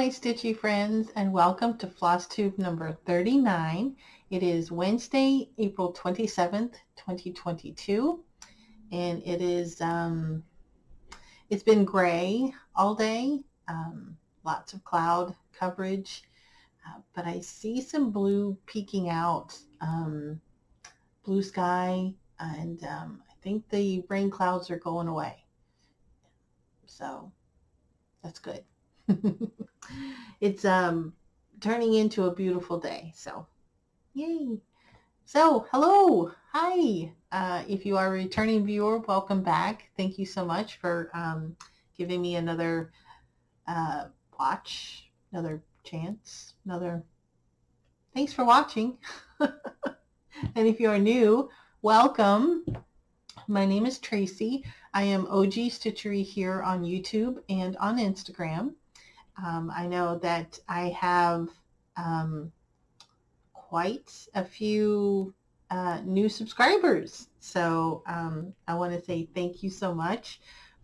my stitchy friends, and welcome to Flosstube number 39. It is Wednesday, April 27th, 2022, and it is it's been gray all day, lots of cloud coverage, but I see some blue peeking out, blue sky, and I think the rain clouds are going away, so that's good. It's turning into a beautiful day, so yay. So hello, hi. If you are a returning viewer, welcome back. Thank you so much for giving me another watch, another chance, thanks for watching. And if you are new, welcome. My name is Tracy. I am OG Stitchery here on YouTube and on Instagram. I know that I have quite a few new subscribers. So I want to say thank you so much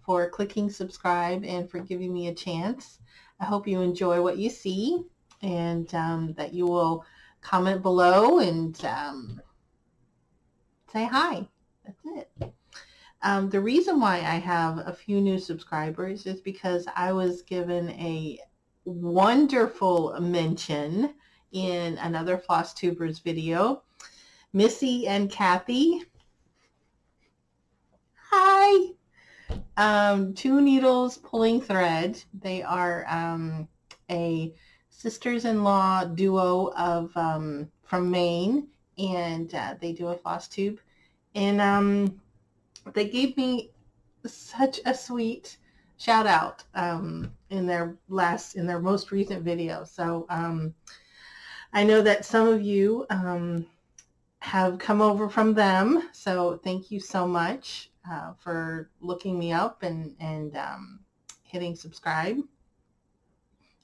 for clicking subscribe and for giving me a chance. I hope you enjoy what you see, and that you will comment below and say hi. That's it. The reason why I have a few new subscribers is because I was given a wonderful mention in another Flosstubers video. Missy and Kathy. Hi! Two Needles Pulling Thread. They are a sisters-in-law duo of from Maine, and they do a Flosstube. And they gave me such a sweet shout out in their most recent video. So I know that some of you have come over from them. So thank you so much for looking me up and hitting subscribe.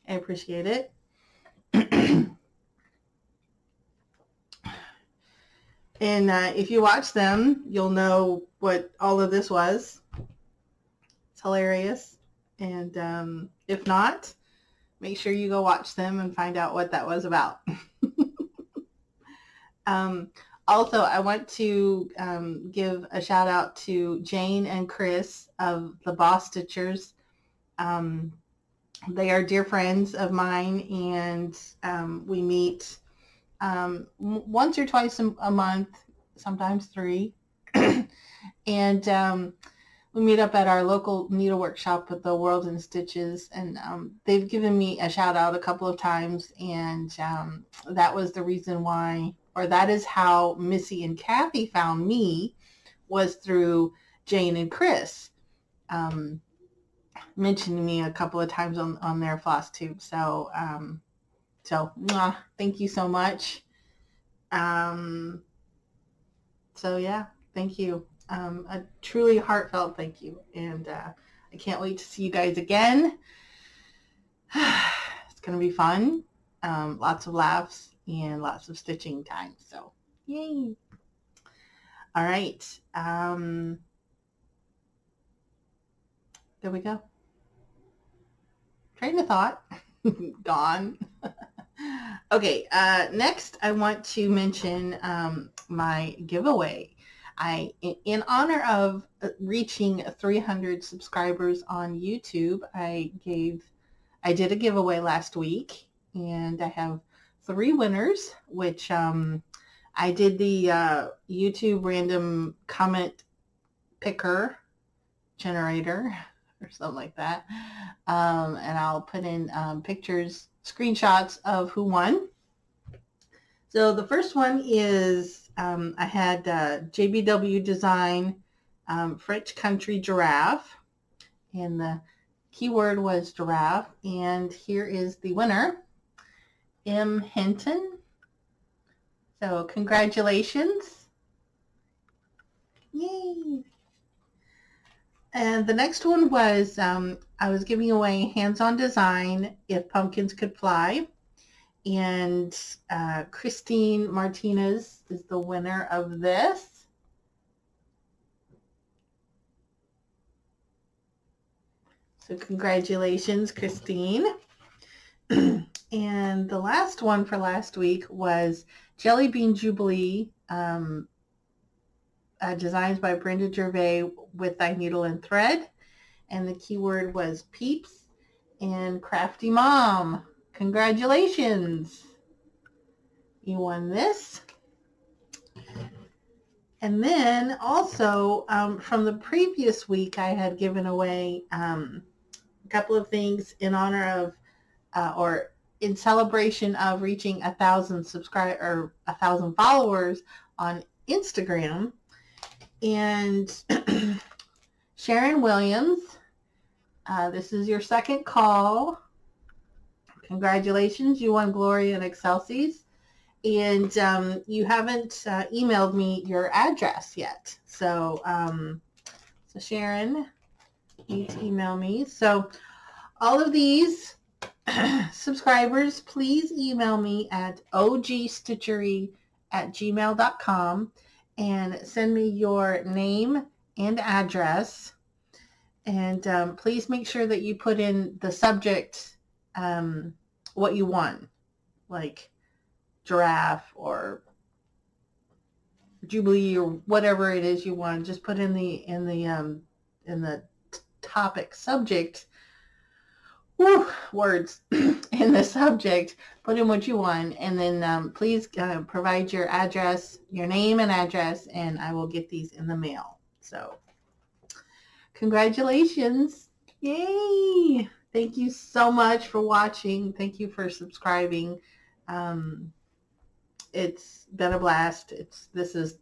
I appreciate it. And if you watch them, you'll know what all of this was. It's hilarious. And if not, make sure you go watch them and find out what that was about. Also, I want to give a shout out to Jane and Chris of the BosStitchers. They are dear friends of mine, and we meet once or twice a month, sometimes 3. And we meet up at our local needlework shop at the World in Stitches, and they've given me a shout out a couple of times, and that was the reason why, or that is how Missy and Kathy found me, was through Jane and Chris mentioning me a couple of times on their Flosstube. So thank you so much. So yeah, thank you. A truly heartfelt thank you, and I can't wait to see you guys again. It's gonna be fun, lots of laughs and lots of stitching time, so yay. All right, there we go. Train of thought gone. Okay, next I want to mention my giveaway. In honor of reaching 300 subscribers on YouTube, I did a giveaway last week, and I have 3 winners, which I did the YouTube random comment picker generator or something like that, and I'll put in pictures, screenshots of who won. So the first one is I had JBW Design French Country Giraffe, and the keyword was giraffe, and here is the winner, M. Hinton. So congratulations. Yay. And the next one was I was giving away hands-on design, If Pumpkins Could Fly. And Christine Martinez is the winner of this. So congratulations, Christine. And the last one for last week was Jelly Bean Jubilee, designs by Brenda Gervais with Thy Needle and Thread. And the keyword was Peeps and Crafty Mom. Congratulations. You won this. And then also from the previous week, I had given away a couple of things in honor of, or in celebration of reaching 1,000 subscribers or 1,000 followers on Instagram. And Sharon Williams, this is your second call. Congratulations, you won Gloria and Excelsis. And you haven't emailed me your address yet. So, so Sharon, you need to email me. So all of these subscribers, please email me at ogstitchery@gmail.com and send me your name and address. And please make sure that you put in the subject what you want, like Giraffe or Jubilee or whatever it is you want. Just put in the topic subject. Words in the subject, put in what you want, and then please provide your address, your name and address, and I will get these in the mail. So congratulations. Yay. Thank you so much for watching. Thank you for subscribing. It's been a blast. This is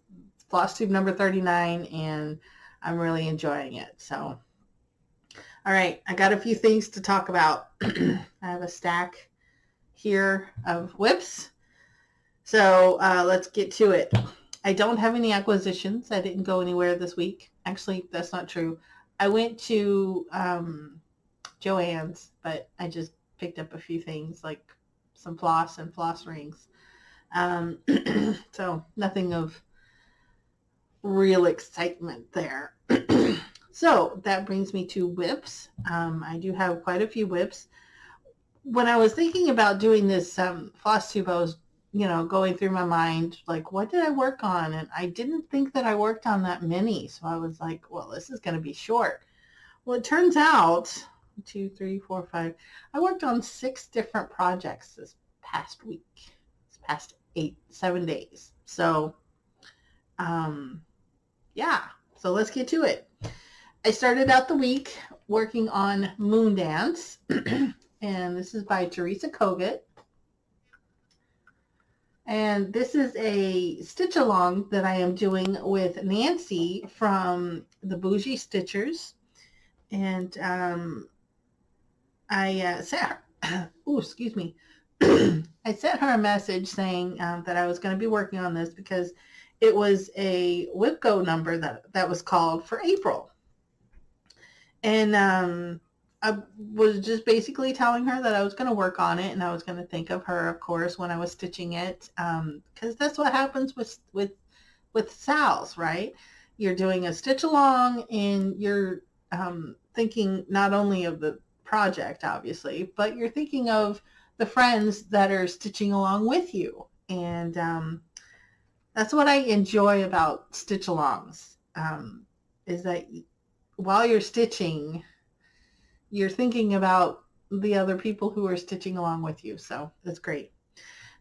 Flosstube number 39, and I'm really enjoying it. So all right, I got a few things to talk about. I have a stack here of whips. So let's get to it. I don't have any acquisitions. I didn't go anywhere this week. Actually, that's not true. I went to Joann's, but I just picked up a few things like some floss and floss rings. So nothing of real excitement there. So that brings me to whips. I do have quite a few whips. When I was thinking about doing this Flosstube, I was, going through my mind, like, what did I work on? And I didn't think that I worked on that many. So I was like, well, this is going to be short. Well, it turns out, 2, 3, 4, 5, I worked on 6 different projects this past week, this past 7 days. So, yeah, so let's get to it. I started out the week working on Moon Dance, and this is by Teresa Kogut. And this is a stitch along that I am doing with Nancy from the Bougie Stitchers. And I sent her, excuse me. I sent her a message saying that I was going to be working on this because it was a WIPGO number that was called for April. And I was just basically telling her that I was going to work on it, and I was going to think of her, of course, when I was stitching it, because that's what happens with SALs, right? You're doing a stitch along, and you're thinking not only of the project, obviously, but you're thinking of the friends that are stitching along with you. And that's what I enjoy about stitch alongs, is that while you're stitching, you're thinking about the other people who are stitching along with you. So that's great.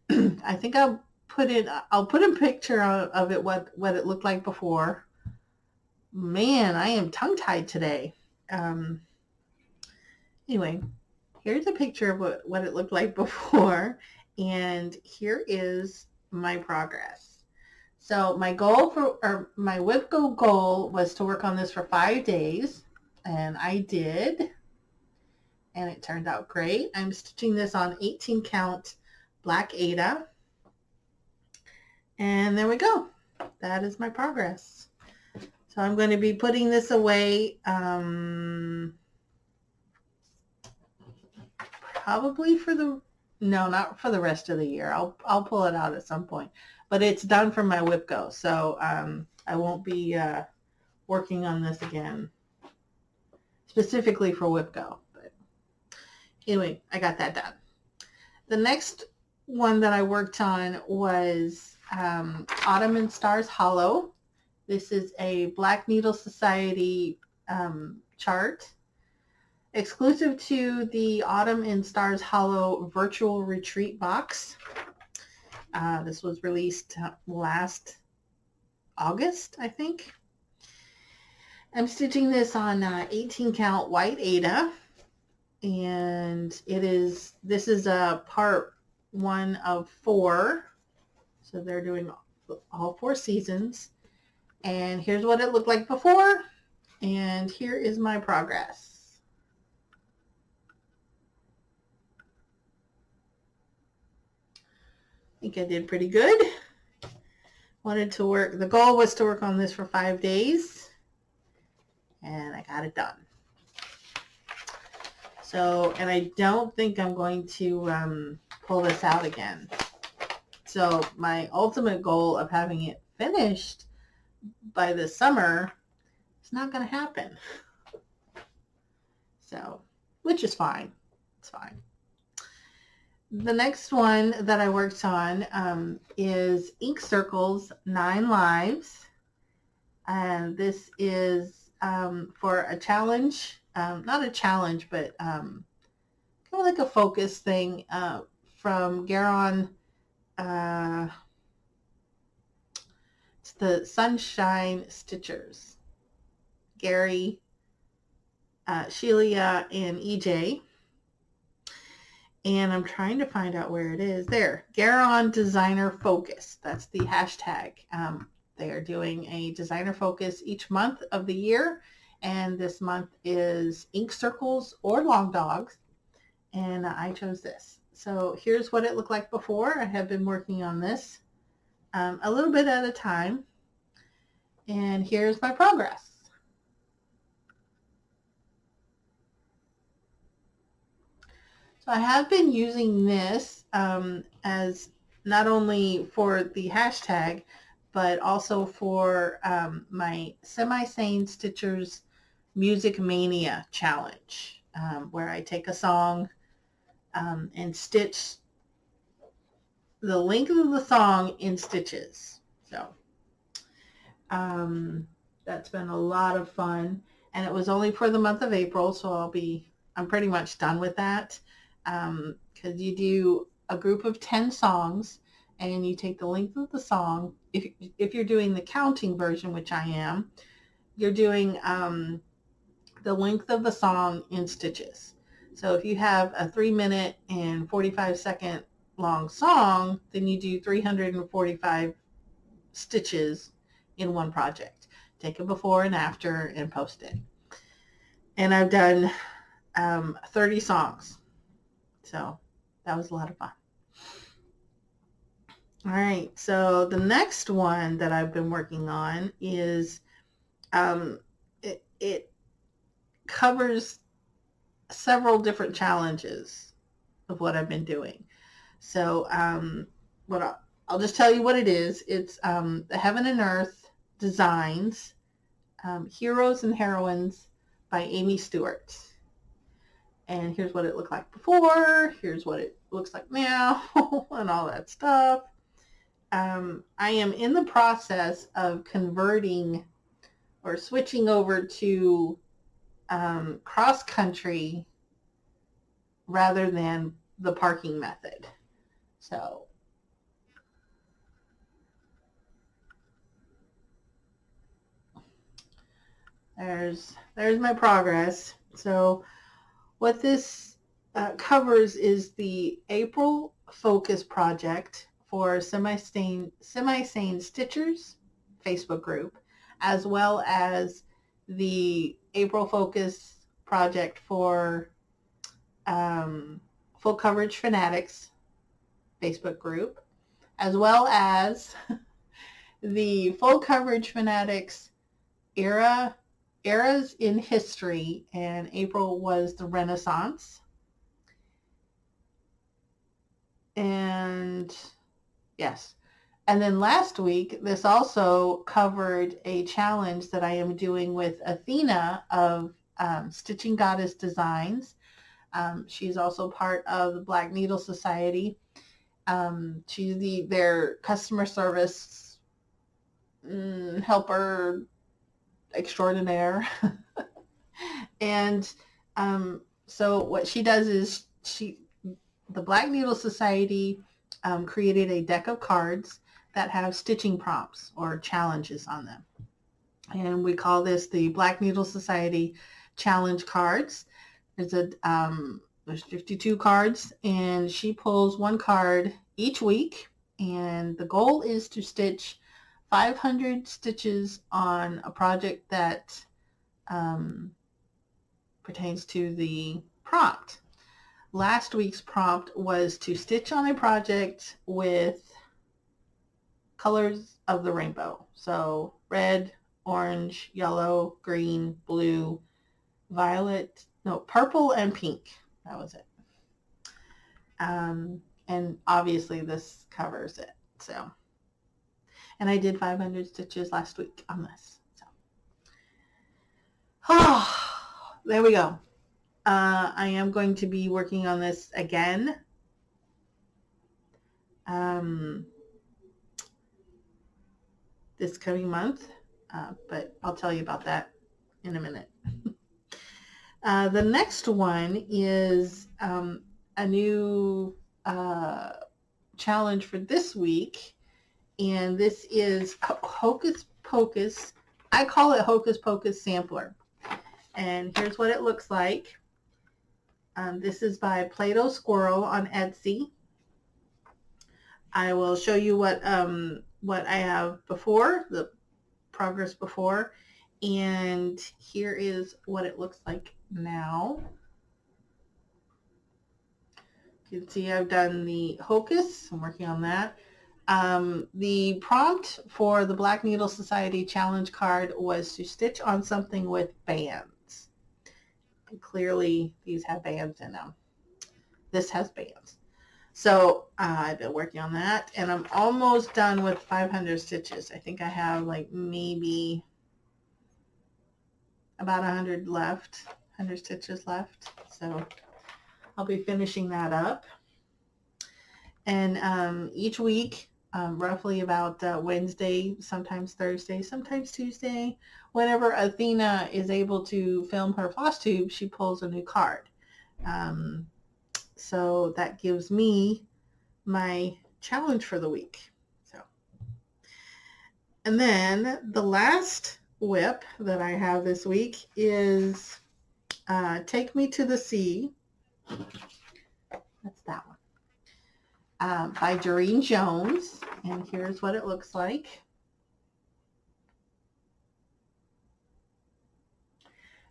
I think I'll put a picture of it, what it looked like before. Man, I am tongue-tied today. Anyway, here's a picture of what it looked like before, and here is my progress. So my my WIPGO goal was to work on this for 5 days, and I did, and it turned out great. I'm stitching this on 18 count black Aida, and there we go. That is my progress. So I'm going to be putting this away probably not for the rest of the year. I'll pull it out at some point. But it's done for my WIPGO, so I won't be working on this again specifically for WIPGO. But anyway, I got that done. The next one that I worked on was Ottoman Stars Hollow. This is a Black Needle Society chart exclusive to the Autumn in Stars Hollow virtual retreat box. This was released last August, I think. I'm stitching this on 18 count white Aida, and this is a part 1 of 4. So they're doing all 4 seasons. And here's what it looked like before, and here is my progress. I think I did pretty good. The goal was to work on this for 5 days, and I got it done. So, and I don't think I'm going to pull this out again. So my ultimate goal of having it finished by the summer is not going to happen. So, which is fine. It's fine. The next one that I worked on is Ink Circles 9 Lives. And this is for a challenge, not a challenge, but kind of like a focus thing from Garon. It's the Sunshine Stitchers. Gary, Shelia, and EJ. And I'm trying to find out where it is. There, Garon Designer Focus. That's the hashtag. They are doing a designer focus each month of the year. And this month is Ink Circles or Long Dogs. And I chose this. So here's what it looked like before. I have been working on this a little bit at a time. And here's my progress. So I have been using this as not only for the hashtag, but also for my Semi-Sane Stitchers Music Mania challenge, where I take a song and stitch the length of the song in stitches. So that's been a lot of fun, and it was only for the month of April, so I'm pretty much done with that, because you do a group of 10 songs and you take the length of the song. If you're doing the counting version, which I am, you're doing the length of the song in stitches. So if you have a 3-minute and 45-second long song, then you do 345 stitches in one project. Take a before and after and post it. And I've done 30 songs. So that was a lot of fun. All right, so the next one that I've been working on is it covers several different challenges of what I've been doing. So I'll just tell you what it is. It's the Heaven and Earth Designs, Heroes and Heroines by Amy Stewart. And here's what it looked like before. Here's what it looks like now and all that stuff. I am in the process of converting or switching over to cross country rather than the parking method. So there's my progress. So what this covers is the April Focus project for Semi-Sane Stitchers Facebook group, as well as the April Focus project for Full Coverage Fanatics Facebook group, as well as the Full Coverage Fanatics Eras in History, and April was the Renaissance. And yes. And then last week, this also covered a challenge that I am doing with Athena of Stitching Goddess Designs, She's also part of the Black Needle Society. She's their customer service helper extraordinaire. And so what she does is the Black Needle Society created a deck of cards that have stitching prompts or challenges on them. And we call this the Black Needle Society challenge cards. There's 52 cards, and she pulls one card each week, and the goal is to stitch 500 stitches on a project that pertains to the prompt. Last week's prompt was to stitch on a project with colors of the rainbow. So red, orange, yellow, green, blue, violet, no, purple and pink. That was it. And obviously this covers it. So, and I did 500 stitches last week on this. So, there we go. I am going to be working on this again. This coming month, but I'll tell you about that in a minute. The next one is a new challenge for this week, and this is Hocus Pocus. I call it Hocus Pocus Sampler, and here's what it looks like. This is by Play-Doh Squirrel on Etsy. I will show you what I have before, the progress before, and here is what it looks like now. You can see I've done the Hocus. I'm working on that. The prompt for the Black Needle Society challenge card was to stitch on something with bands. And clearly these have bands in them. This has bands. So I've been working on that, and I'm almost done with 500 stitches. I think I have like maybe about 100 left, 100 stitches left. So I'll be finishing that up. And each week, roughly about Wednesday, sometimes Thursday, sometimes Tuesday, whenever Athena is able to film her Flosstube, she pulls a new card. So that gives me my challenge for the week. So, and then the last WIP that I have this week is Take Me to the Sea. That's that one. By Doreen Jones. And here's what it looks like.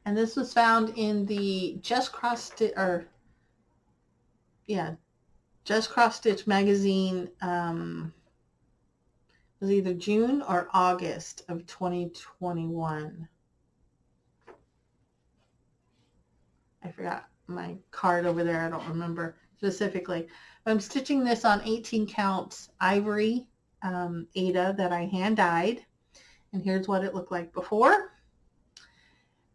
And this was found in the Just Cross Stitch magazine. It was either June or August of 2021. I forgot my card over there. I don't remember specifically. But I'm stitching this on 18 counts ivory Ada that I hand dyed. And here's what it looked like before.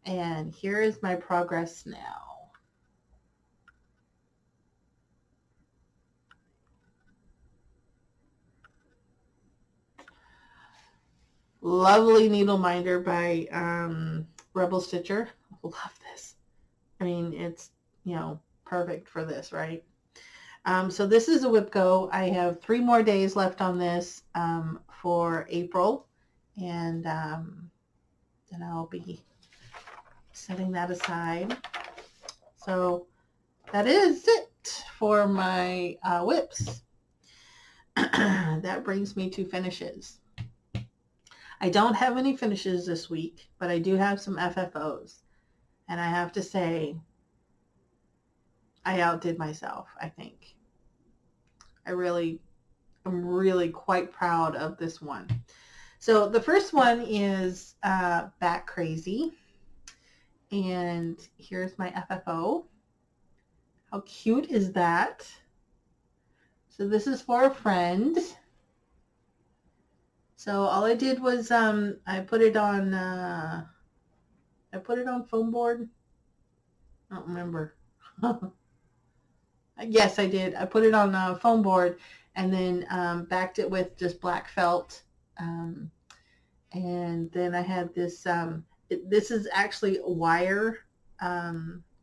And here is my progress now. Lovely needle minder by Rebel Stitcher. Love this. I mean, it's, you know, perfect for this, right? So this is a WIPGO. I have 3 more days left on this for April, and then I'll be setting that aside. So that is it for my WIPs. That brings me to finishes. I don't have any finishes this week, but I do have some FFOs. And I have to say, I outdid myself, I think. I'm really quite proud of this one. So the first one is Bat Crazy. And here's my FFO. How cute is that? So this is for a friend. So all I did was I put it on foam board. I don't remember. Yes, I did. I put it on a foam board and then backed it with just black felt. Um, and then I had this, this is actually a wire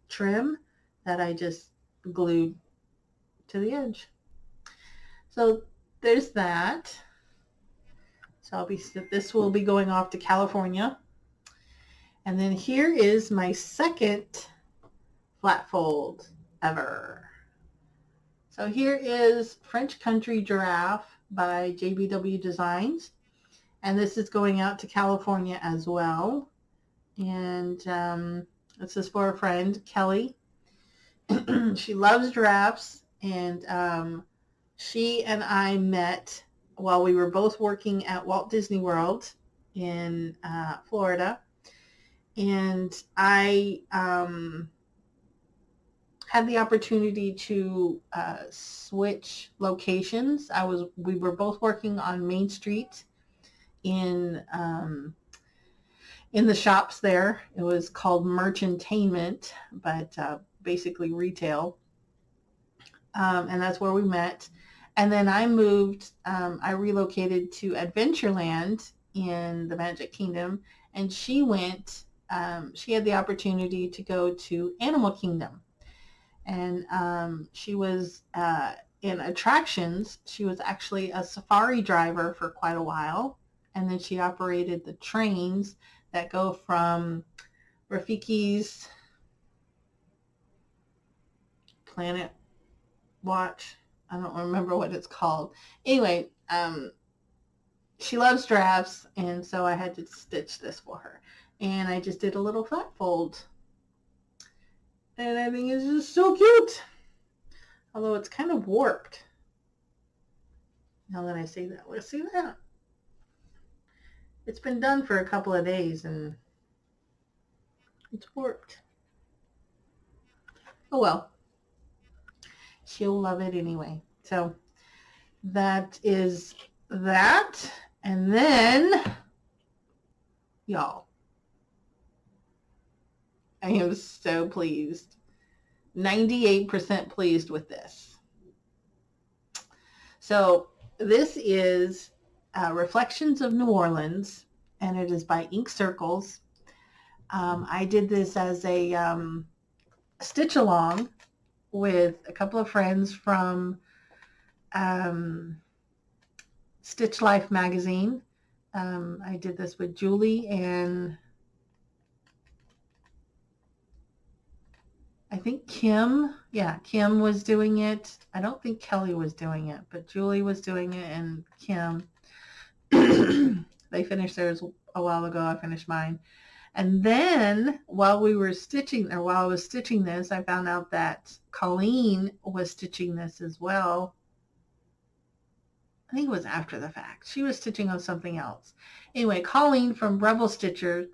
trim that I just glued to the edge. So there's that. So this will be going off to California. And then here is my second flat fold ever. So here is French Country Giraffe by JBW Designs. And this is going out to California as well. And this is for a friend, Kelly. She loves giraffes. And she and I met while we were both working at Walt Disney World in Florida. And I had the opportunity to switch locations. We were both working on Main Street in the shops there. It was called Merchantainment, but basically retail. And that's where we met. And then I relocated to Adventureland in the Magic Kingdom, and she had the opportunity to go to Animal Kingdom. And she was in attractions. She was actually a safari driver for quite a while. And then she operated the trains that go from Rafiki's Planet Watch. I don't remember what it's called. Anyway, she loves giraffes, and so I had to stitch this for her. And I just did a little flat fold. And I think it's just so cute. Although it's kind of warped. Now that I say that, let's see that. It's been done for a couple of days and it's warped. Oh well. She'll love it anyway. So that is that. And then, y'all, I am so pleased. 98% pleased with this. So this is Reflections of New Orleans, and it is by Ink Circles. I did this as a stitch along with a couple of friends from Stitch Life magazine. I did this with Julie and I think Kim. Yeah, Kim was doing it. I don't think Kelly was doing it, but Julie was doing it and Kim. They finished theirs a while ago. I finished mine. And then while I was stitching this, I found out that Colleen was stitching this as well. I think it was after the fact. She was stitching on something else. Anyway, Colleen from Rebel Stitcher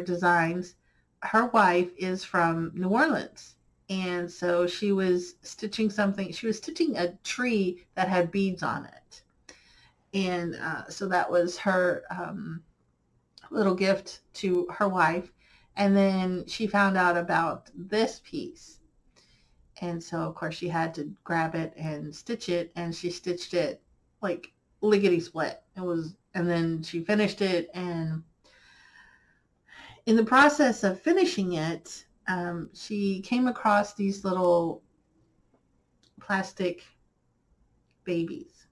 Designs, her wife is from New Orleans. And so she was stitching something. She was stitching a tree that had beads on it. And so that was her little gift to her wife. And then she found out about this piece. And so, of course, she had to grab it and stitch it. And she stitched it like lickety-split. And then she finished it. And in the process of finishing it, she came across these little plastic babies.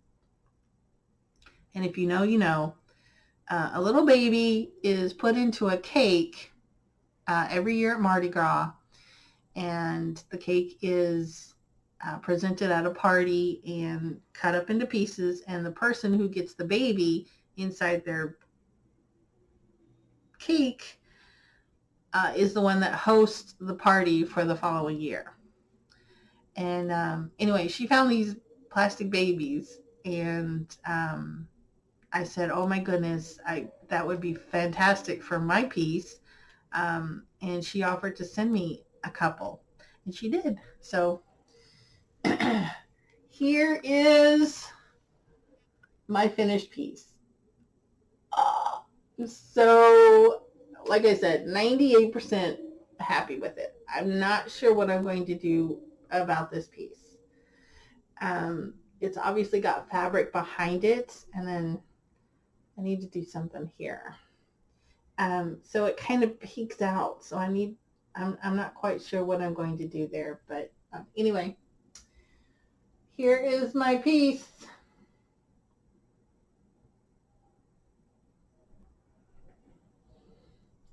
And if you know, you know. A little baby is put into a cake every year at Mardi Gras. And the cake is presented at a party and cut up into pieces. And the person who gets the baby inside their cake is the one that hosts the party for the following year. And anyway, she found these plastic babies, and I said, oh my goodness, that would be fantastic for my piece. And she offered to send me a couple, and she did. So here is my finished piece. So, like I said, 98% happy with it. I'm not sure what I'm going to do about this piece. It's obviously got fabric behind it, and then I need to do something here. So it kind of peeks out. So I'm not quite sure what I'm going to do there, but anyway, here is my piece.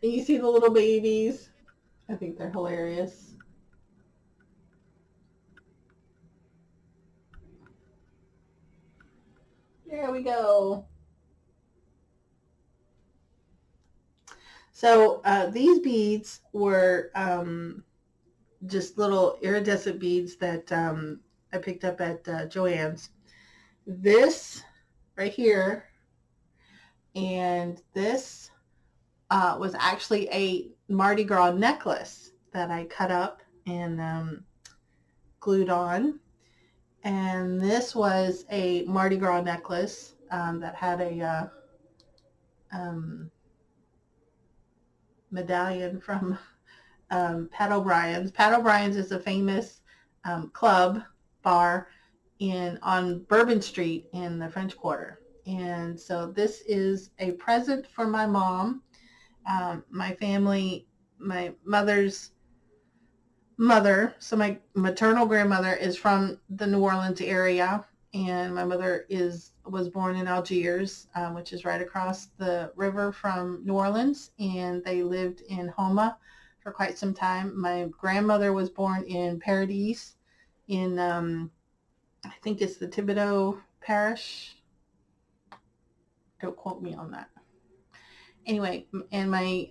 And you see the little babies. I think they're hilarious. There we go. So these beads were just little iridescent beads that I picked up at Joann's. This right here and this was actually a Mardi Gras necklace that I cut up and glued on. And this was a Mardi Gras necklace that had a medallion from Pat O'Brien's. Pat O'Brien's is a famous club bar on Bourbon Street in the French Quarter. And so this is a present for my mom. My family, my mother's mother, so my maternal grandmother is from the New Orleans area, and my mother was born in Algiers, which is right across the river from New Orleans, and they lived in Homa for quite some time. My grandmother was born in Paradis in, I think it's the Thibodeau parish. Don't quote me on that. Anyway, and my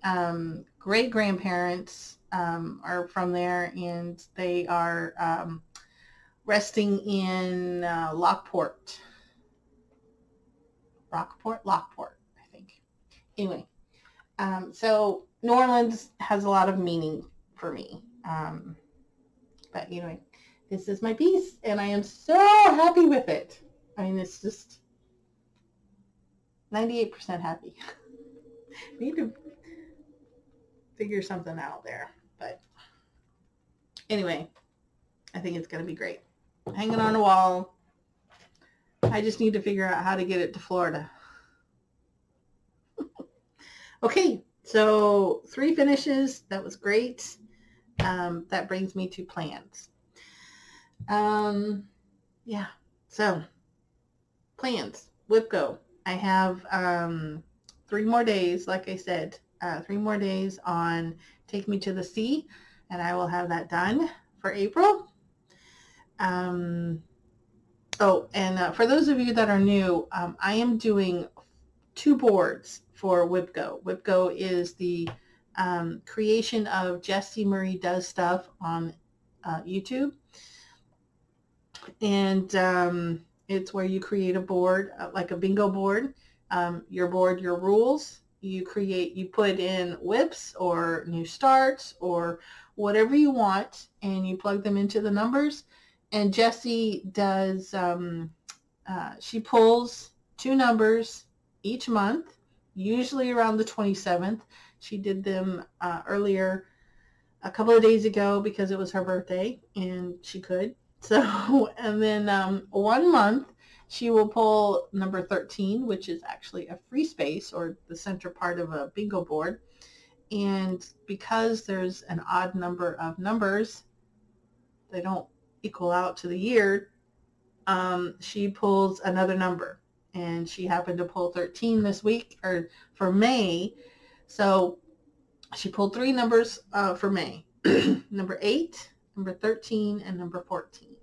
great-grandparents are from there, and they are resting in Lockport, I think. Anyway, so New Orleans has a lot of meaning for me. But anyway, this is my piece, and I am so happy with it. I mean, it's just 98% happy. Need to figure something out there. But anyway, I think it's going to be great. Hanging on a wall. I just need to figure out how to get it to Florida. Okay, so 3 finishes. That was great. That brings me to plans. Yeah, so plans. WIPGO. I have 3 more days, like I said, 3 more days on Take Me to the Sea, and I will have that done for April. Oh, and for those of you that are new, I am doing 2 boards for WIPGO. WIPGO is the creation of Jessie Marie Does Stuff on YouTube. And it's where you create a board, like a bingo board. Your board, your rules. You put in WIPs or new starts or whatever you want, and you plug them into the numbers. And Jessie does, she pulls 2 numbers each month, usually around the 27th. She did them earlier, a couple of days ago, because it was her birthday and she could. So, and then 1 month she will pull number 13, which is actually a free space or the center part of a bingo board. And because there's an odd number of numbers, they don't equal out to the year, she pulls another number. And she happened to pull 13 this week, or for May. So she pulled 3 numbers for May. Number 8, number 13, and number 14.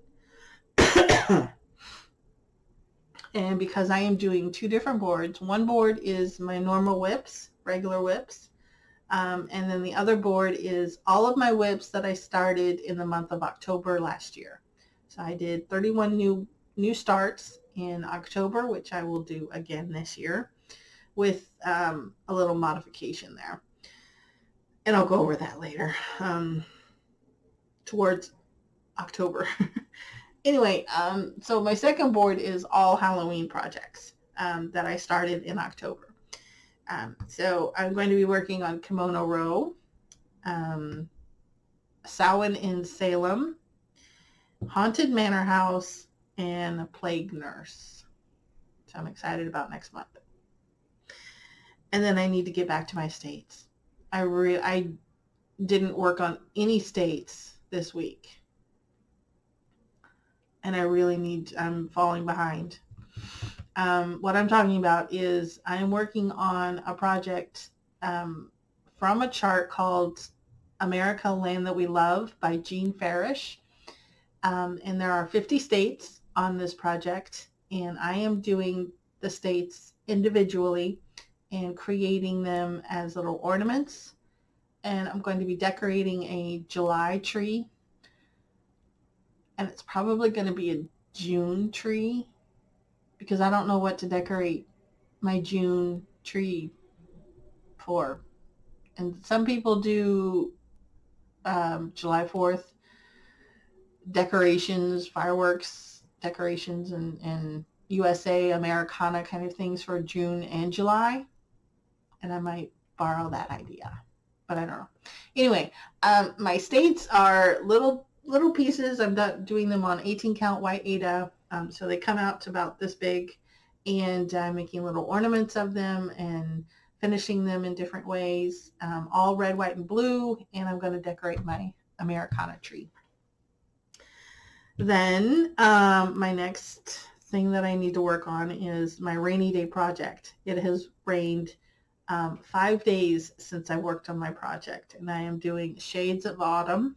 And because I am doing 2 different boards, one board is my normal WIPs, regular WIPs, and then the other board is all of my WIPs that I started in the month of October last year. So I did 31 new starts in October, which I will do again this year with a little modification there. And I'll go over that later towards October. Anyway, so my second board is all Halloween projects that I started in October. So I'm going to be working on Kimono Row, Samhain in Salem, Haunted Manor House, and Plague Nurse. So I'm excited about next month. And then I need to get back to my states. I didn't work on any states this week. And I'm falling behind. What I'm talking about is I'm working on a project from a chart called America, Land That We Love by Jean Farish. And there are 50 states on this project, and I am doing the states individually and creating them as little ornaments. And I'm going to be decorating a July tree, and it's probably going to be a June tree because I don't know what to decorate my June tree for. And some people do July 4th decorations, fireworks decorations, and USA Americana kind of things for June and July. And I might borrow that idea, but I don't know. Anyway, my states are little pieces. I'm doing them on 18 count white Ada. So they come out to about this big, and I'm making little ornaments of them and finishing them in different ways, all red, white, and blue. And I'm going to decorate my Americana tree. Then my next thing that I need to work on is my rainy day project. It has rained 5 days since I worked on my project, and I am doing Shades of Autumn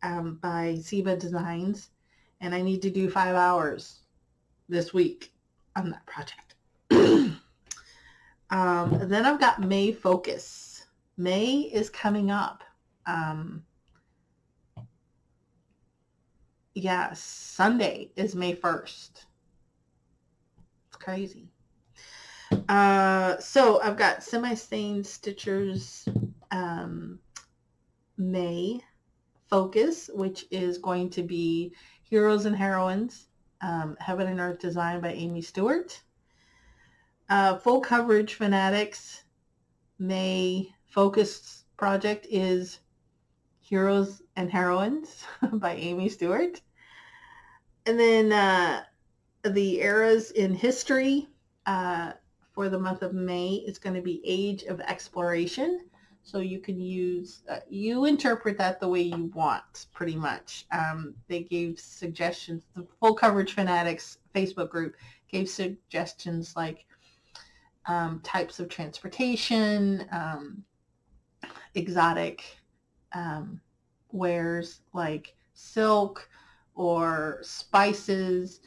by Siba Designs, and I need to do 5 hours this week on that project. Then I've got May Focus. May is coming up. Yes, Sunday is May 1st. It's crazy. So I've got Semi-Stained Stitchers May Focus, which is going to be Heroes and Heroines, Heaven and Earth Design by Amy Stewart. Full Coverage Fanatics May Focus project is Heroes and Heroines by Amy Stewart. And then the eras in history for the month of May is going to be Age of Exploration. So you can use, you interpret that the way you want, pretty much. They gave suggestions. The Full Coverage Fanatics Facebook group gave suggestions like types of transportation, exotic wares like silk or spices,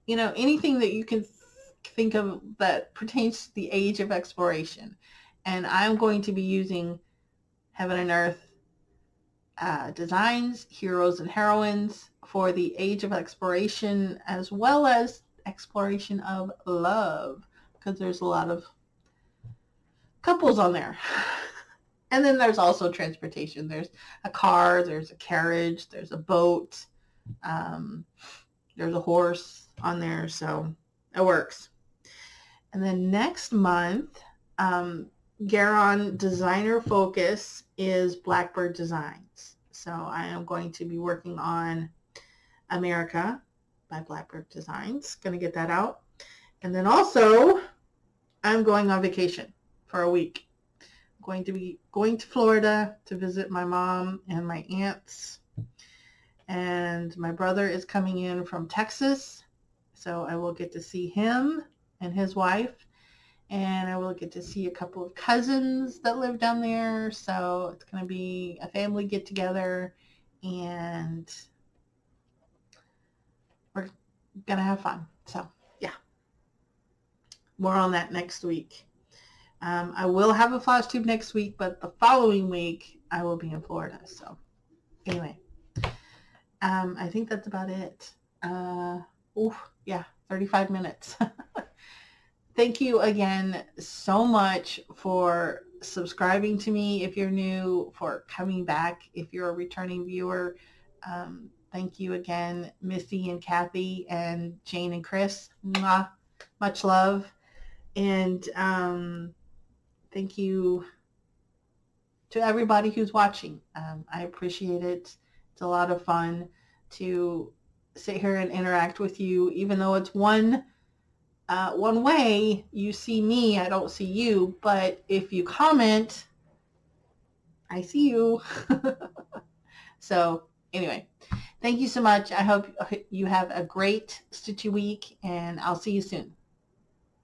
anything that you can think of that pertains to the Age of Exploration. And I'm going to be using Heaven and Earth Designs, Heroes and Heroines for the Age of Exploration, as well as exploration of love, because there's a lot of couples on there. And then there's also transportation. There's a car, there's a carriage, there's a boat, there's a horse on there, so it works. And then next month, Garon Designer Focus is Blackbird Designs. So I am going to be working on America by Blackbird Designs. Going to get that out. And then also, I'm going on vacation for a week. I'm going to be going to Florida to visit my mom and my aunts. And my brother is coming in from Texas. So I will get to see him and his wife. And I will get to see a couple of cousins that live down there. So it's going to be a family get together, and we're going to have fun. So yeah, more on that next week. I will have a Flosstube next week, but the following week I will be in Florida. So anyway, I think that's about it. 35 minutes. Thank you again so much for subscribing to me if you're new, for coming back if you're a returning viewer. Thank you again, Missy and Kathy and Jane and Chris. Mwah. Much love. And thank you to everybody who's watching. I appreciate it. It's a lot of fun to sit here and interact with you, even though it's one way. You see me, I don't see you, but if you comment, I see you. So anyway, thank you so much. I hope you have a great Stitchy week, and I'll see you soon.